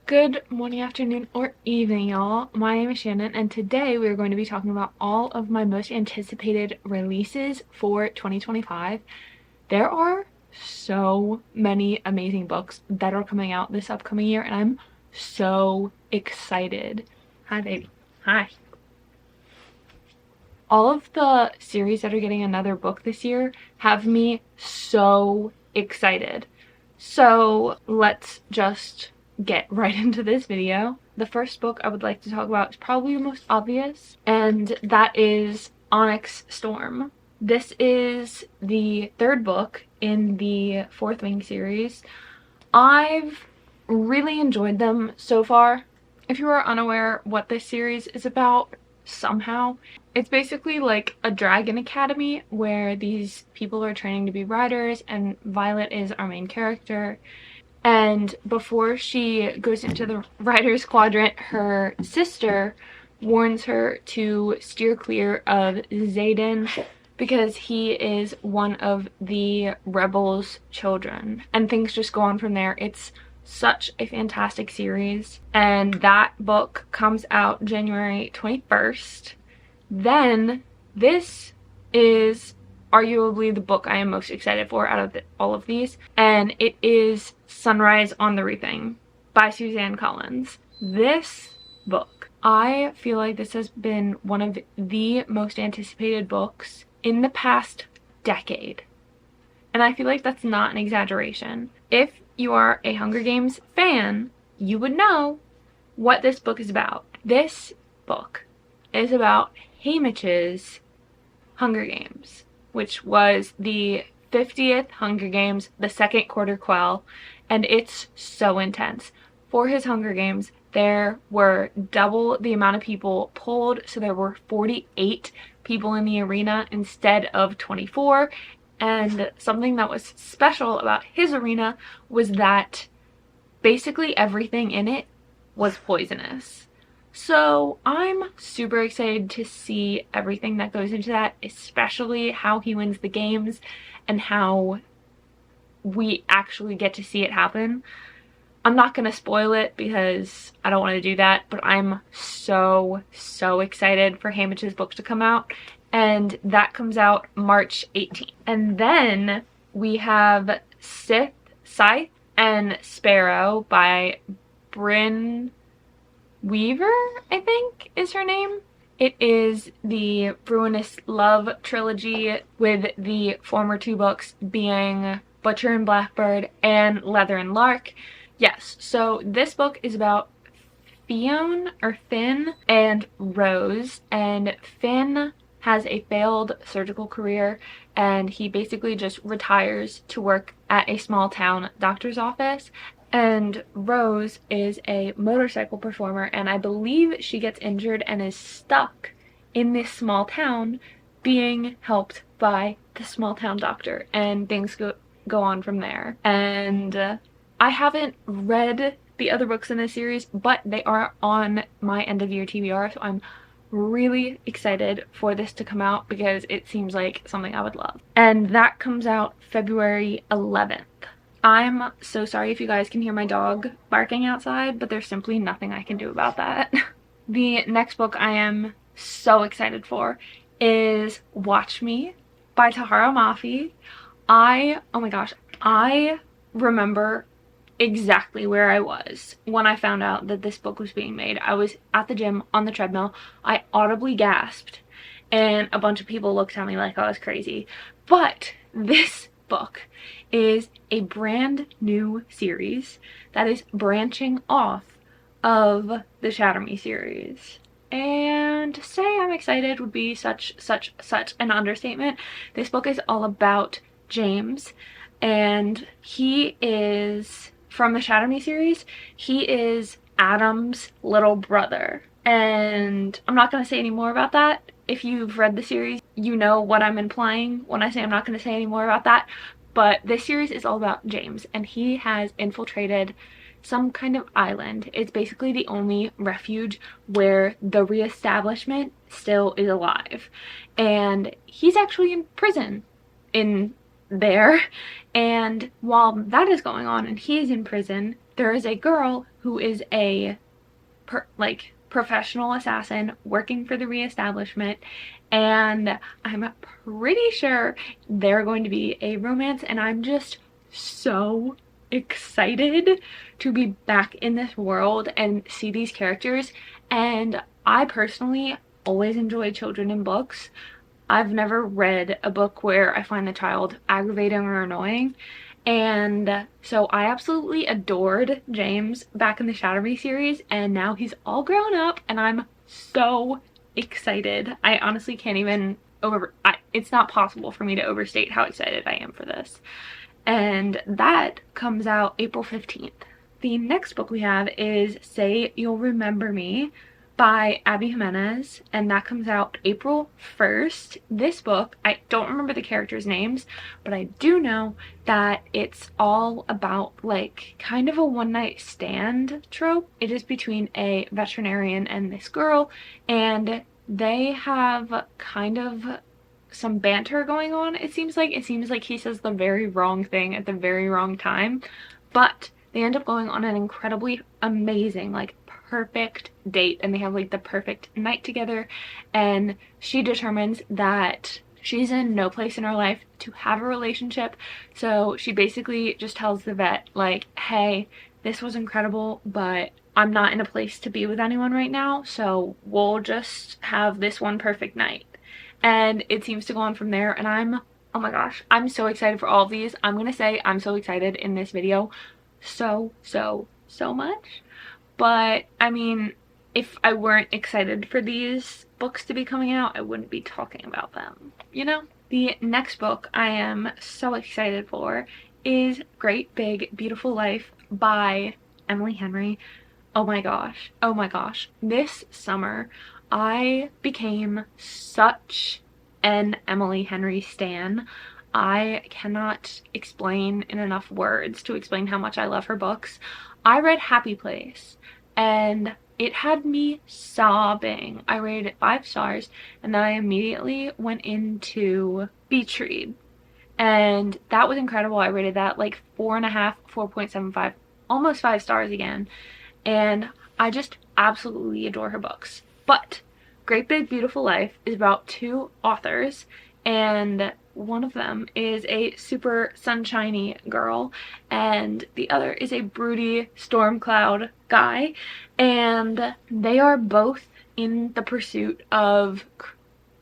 Good morning, afternoon, or evening, y'all. My name is Shannon, and today we are going to be talking about all of my most anticipated releases for 2025. There are so many amazing books that are coming out this upcoming year, and I'm so excited. Hi, baby. Hi. All of the series that are getting another book this year have me so excited. So let's just get right into this video. The first book I would like to talk about is probably the most obvious, and that is Onyx Storm. This is the third book in the Fourth Wing series. I've really enjoyed them so far. If you are unaware what this series is about, somehow, it's basically like a dragon academy where these people are training to be riders, and Violet is our main character. And before she goes into the Riders Quadrant, her sister warns her to steer clear of Xaden because he is one of the rebels' children. And things just go on from there. It's such a fantastic series. And that book comes out January 21st. Then this is arguably the book I am most excited for out of all of these, and it is Sunrise on the Reaping by Suzanne Collins. This book, I feel like this has been one of the most anticipated books in the past decade, and I feel like that's not an exaggeration. If you are a Hunger Games fan, you would know what this book is about. This book is about Haymitch's Hunger Games, which was the 50th Hunger Games, the second quarter quell, and it's so intense. For his Hunger Games, there were double the amount of people pulled, so there were 48 people in the arena instead of 24, and something that was special about his arena was that basically everything in it was poisonous. So I'm super excited to see everything that goes into that, especially how he wins the games and how we actually get to see it happen. I'm not going to spoil it because I don't want to do that, but I'm so excited for Haymitch's book to come out, and that comes out March 18th. And then we have Scythe and Sparrow by Bryn Weaver, I think is her name. It is the Ruinous Love trilogy, with the former two books being Butcher and Blackbird and Leather and Lark. Yes, so this book is about Fionn and Rose, and Finn has a failed surgical career, and he basically just retires to work at a small town doctor's office. And Rose is a motorcycle performer, and I believe she gets injured and is stuck in this small town being helped by the small town doctor, and things go on from there. And I haven't read the other books in this series, but they are on my end of year TBR, so I'm really excited for this to come out because it seems like something I would love. And that comes out February 11th. I'm so sorry if you guys can hear my dog barking outside, but there's simply nothing I can do about that. The next book I am so excited for is Watch Me by Tahara Mafi. Oh my gosh, I remember exactly where I was when I found out that this book was being made. I was at the gym on the treadmill. I audibly gasped, and a bunch of people looked at me like I was crazy. But this book is a brand new series that is branching off of the Shatter Me series. And to say I'm excited would be such an understatement. This book is all about James, and he is, from the Shatter Me series, he is Adam's little brother. And I'm not going to say any more about that. If you've read the series, you know what I'm implying when I say I'm not going to say any more about that. But this series is all about James, and he has infiltrated some kind of island. It's basically the only refuge where the reestablishment still is alive. And he's actually in prison in there. And while that is going on and he is in prison, there is a girl who is a professional assassin working for the reestablishment, and I'm pretty sure they're going to be a romance, and I'm just so excited to be back in this world and see these characters. And I personally always enjoy children in books. I've never read a book where I find the child aggravating or annoying. And so I absolutely adored James back in the Shadowy series, and now he's all grown up and I'm so excited. I honestly can't even it's not possible for me to overstate how excited I am for this. And that comes out April 15th. The next book we have is Say You'll Remember Me by Abby Jimenez, and that comes out April 1st. This book, I don't remember the characters' names, but I do know that it's all about like kind of a one-night stand trope. It is between a veterinarian and this girl, and they have kind of some banter going on. It seems like he says the very wrong thing at the very wrong time, but they end up going on an incredibly amazing, like perfect date, and they have like the perfect night together, and she determines that she's in no place in her life to have a relationship. So she basically just tells the vet like, hey, this was incredible, but I'm not in a place to be with anyone right now, so we'll just have this one perfect night. And it seems to go on from there, and oh my gosh, I'm so excited for all of these. I'm gonna say I'm so excited in this video so much. But I mean, if I weren't excited for these books to be coming out, I wouldn't be talking about them, you know? The next book I am so excited for is Great Big Beautiful Life by Emily Henry. Oh my gosh. This summer I became such an Emily Henry stan. I cannot explain in enough words to explain how much I love her books. I read Happy Place and it had me sobbing. I rated it 5 stars, and then I immediately went into Beach Read, and that was incredible. I rated that like 4.5, 4.75, almost 5 stars again, and I just absolutely adore her books. But Great Big Beautiful Life is about 2 authors, and one of them is a super sunshiny girl and the other is a broody storm cloud guy, and they are both in the pursuit of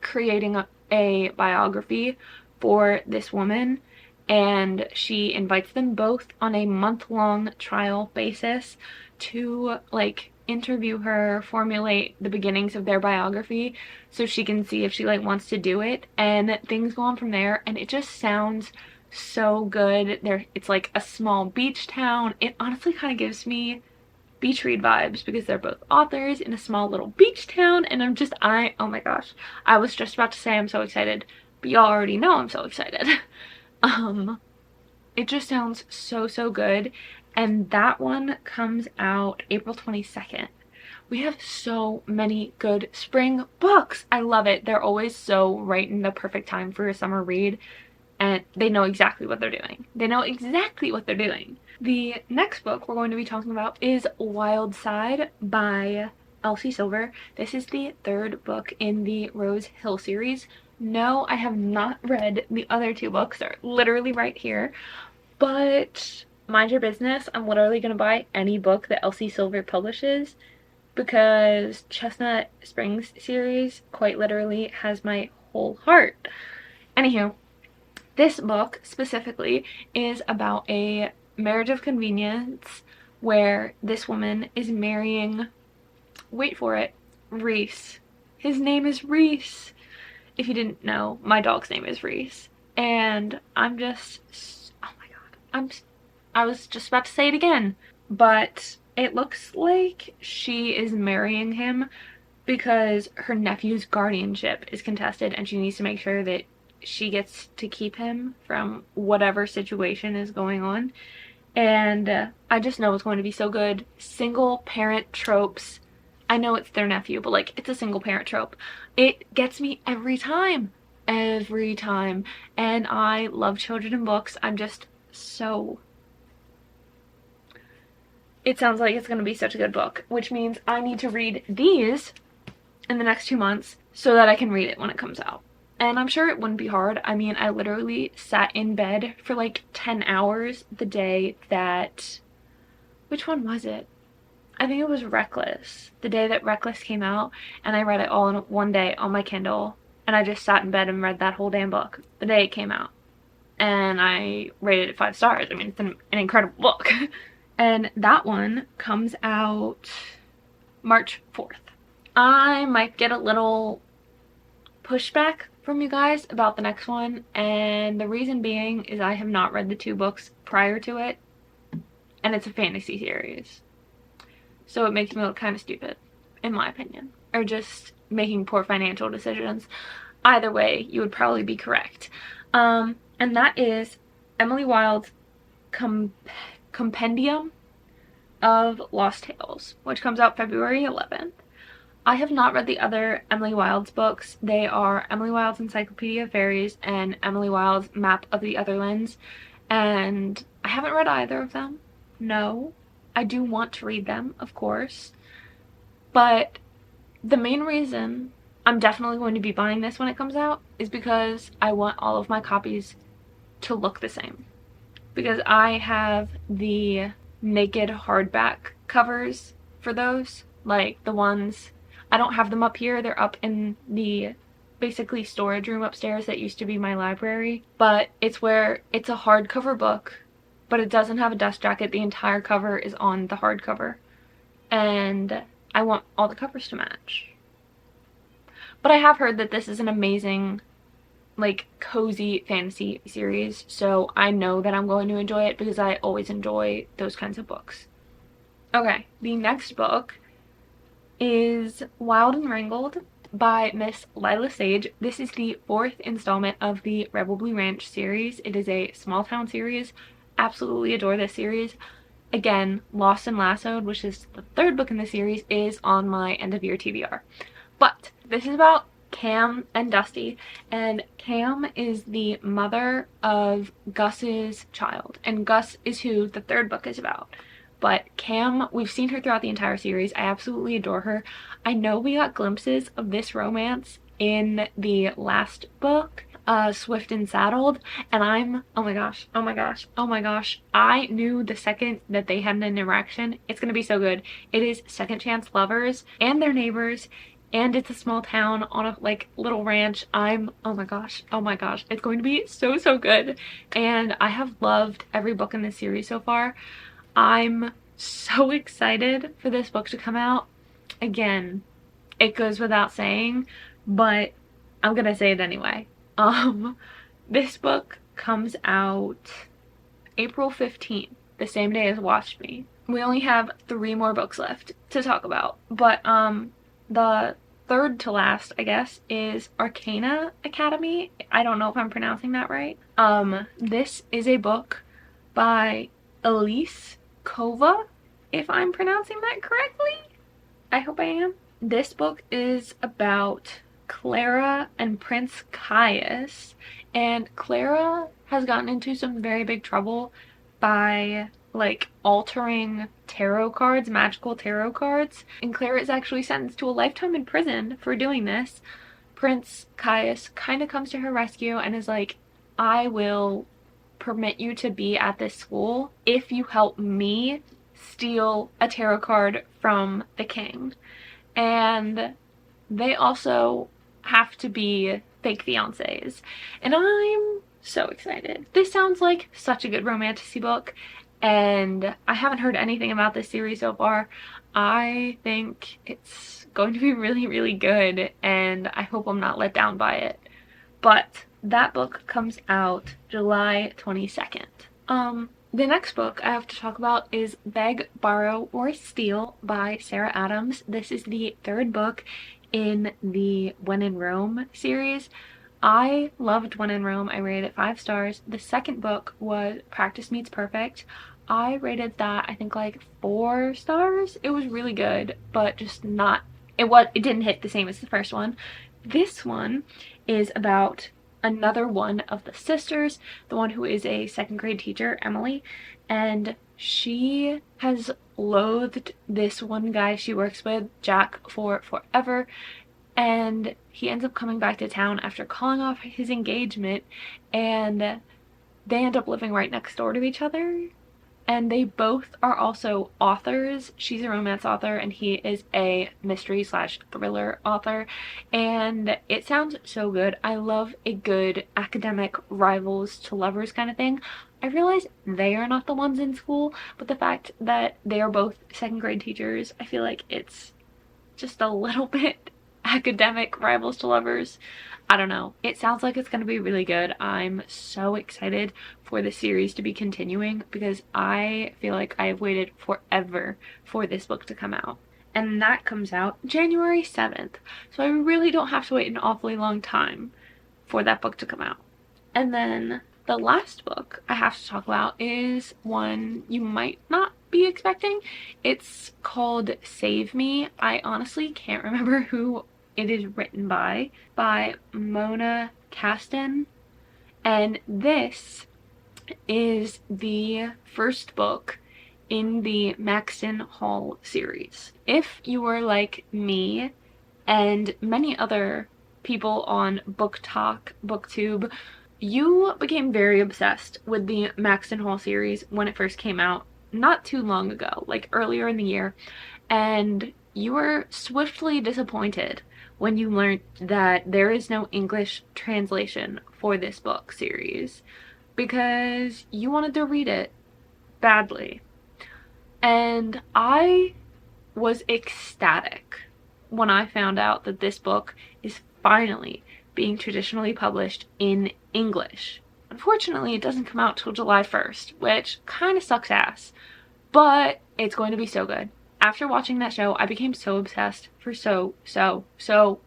creating a biography for this woman, and she invites them both on a month-long trial basis to like interview her, formulate the beginnings of their biography so she can see if she like wants to do it, and things go on from there, and it just sounds so good. It's like a small beach town. It honestly kind of gives me beach read vibes because they're both authors in a small little beach town, and oh my gosh, I was just about to say I'm so excited, but y'all already know I'm so excited. It just sounds so good. And that one comes out April 22nd. We have so many good spring books. I love it. They're always so right in the perfect time for a summer read, and they know exactly what they're doing. The next book we're going to be talking about is Wild Side by Elsie Silver. This is the 3rd book in the Rose Hill series. No, I have not read the other 2 books. They're literally right here, but mind your business, I'm literally gonna buy any book that Elsie Silver publishes because Chestnut Springs series quite literally has my whole heart. Anywho, this book specifically is about a marriage of convenience where this woman is marrying, wait for it, Reese. His name is Reese. If you didn't know, my dog's name is Reese. And I'm just, oh my god, I was just about to say it again, but it looks like she is marrying him because her nephew's guardianship is contested and she needs to make sure that she gets to keep him from whatever situation is going on. And I just know it's going to be so good. Single parent tropes. I know it's their nephew, but like, it's a single parent trope. It gets me every time. And I love children in books. I'm just so it sounds like it's going to be such a good book, which means I need to read these in the next 2 months so that I can read it when it comes out. And I'm sure it wouldn't be hard. I mean, I literally sat in bed for like 10 hours the day that... Which one was it? I think it was Reckless. The day that Reckless came out, and I read it all in one day on my Kindle. And I just sat in bed and read that whole damn book the day it came out. And I rated it 5 stars. I mean, it's an incredible book. And that one comes out March 4th. I might get a little pushback from you guys about the next one, and the reason being is I have not read the 2 books prior to it, and it's a fantasy series. So it makes me look kind of stupid, in my opinion. Or just making poor financial decisions. Either way, you would probably be correct. And that is Emily Wilde's Compendium of Lost Tales, which comes out February 11th. I have not read the other Emily Wilde's books. They are Emily Wilde's Encyclopedia of Fairies and Emily Wilde's Map of the Otherlands, and I haven't read either of them. No. I do want to read them, of course, but the main reason I'm definitely going to be buying this when it comes out is because I want all of my copies to look the same. Because I have the naked hardback covers for those, like the ones... I don't have them up here, they're up in the basically storage room upstairs that used to be my library, but it's where it's a hardcover book, but it doesn't have a dust jacket. The entire cover is on the hardcover, and I want all the covers to match. But I have heard that this is an amazing, like, cozy fantasy series, so I know that I'm going to enjoy it because I always enjoy those kinds of books. Okay, the next book is Wild and Wrangled by Miss Lila Sage. This is the 4th installment of the Rebel Blue Ranch series. It is a small town series. Absolutely adore this series. Again, Lost and Lassoed, which is the 3rd book in the series, is on my end of year TBR. But this is about Cam and Dusty, and Cam is the mother of Gus's child, and Gus is who the 3rd book is about. But Cam, we've seen her throughout the entire series. I absolutely adore her. I know we got glimpses of this romance in the last book, Swift and Saddled, and I'm, oh my gosh, oh my gosh, oh my gosh. I knew the second that they had an interaction, it's gonna be so good. It is second chance lovers and their neighbors, and it's a small town on a, like, little ranch. Oh my gosh, it's going to be so, so good. And I have loved every book in this series so far. I'm so excited for this book to come out. Again, it goes without saying, but I'm gonna say it anyway. This book comes out April 15th, the same day as Watch Me. We only have 3 more books left to talk about, but the 3rd to last, I guess, is Arcana Academy. I don't know if I'm pronouncing that right. This is a book by Elise Kova, if I'm pronouncing that correctly. I hope I am. This book is about Clara and Prince Caius, and Clara has gotten into some very big trouble by, like, altering tarot cards, magical tarot cards, and Clara is actually sentenced to a lifetime in prison for doing this. Prince Caius kind of comes to her rescue and is like, I will permit you to be at this school if you help me steal a tarot card from the king. And they also have to be fake fiancés. And I'm so excited. This sounds like such a good romantasy book, and I haven't heard anything about this series so far. I think it's going to be really, really good, and I hope I'm not let down by it. But that book comes out July 22nd. The next book I have to talk about is Beg, Borrow, or Steal by Sarah Adams. This is the 3rd book in the When in Rome series. I loved When in Rome. I rated it 5 stars. The 2nd book was Practice Meets Perfect. I rated that, I think, like 4 stars. It was really good, but just not, it didn't hit the same as the first one. This one is about another one of the sisters, the one who is a second grade teacher, Emily, and she has loathed this one guy she works with, Jack, for forever, and he ends up coming back to town after calling off his engagement, and they end up living right next door to each other. And they both are also authors. She's a romance author and he is a mystery slash thriller author, and it sounds so good. I love a good academic rivals to lovers kind of thing. I realize they are not the ones in school, but the fact that they are both second grade teachers, I feel like it's just a little bit academic rivals to lovers. I don't know. It sounds like it's going to be really good. I'm so excited for the series to be continuing because I feel like I have waited forever for this book to come out. And that comes out January 7th. So I really don't have to wait an awfully long time for that book to come out. And then the last book I have to talk about is one you might not be expecting. It's called Save Me. I honestly can't remember who it is written by Mona Caston, and this is the first book in the Maxton Hall series. If you were like me and many other people on Book Talk, BookTube, you became very obsessed with the Maxton Hall series when it first came out not too long ago, like earlier in the year, and you were swiftly disappointed when you learned that there is no English translation for this book series because you wanted to read it badly. And I was ecstatic when I found out that this book is finally being traditionally published in English. Unfortunately, it doesn't come out till July 1st, which kind of sucks ass, but it's going to be so good. After watching that show, I became so obsessed for so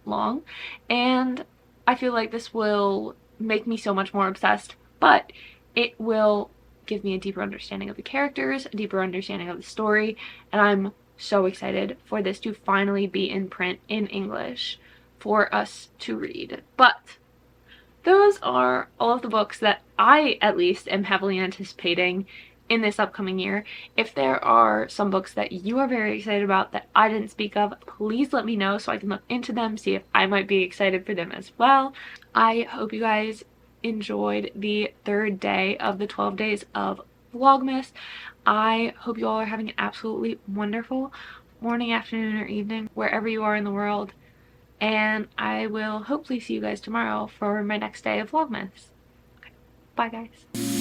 long, and I feel like this will make me so much more obsessed, but it will give me a deeper understanding of the characters, a deeper understanding of the story, and I'm so excited for this to finally be in print in English for us to read. But those are all of the books that I at least am heavily anticipating in this upcoming year. If there are some books that you are very excited about that I didn't speak of, please let me know so I can look into them, see if I might be excited for them as well. I hope you guys enjoyed the third day of the 12 days of Vlogmas. I hope you all are having an absolutely wonderful morning, afternoon, or evening, wherever you are in the world. And I will hopefully see you guys tomorrow for my next day of Vlogmas. Okay, bye guys.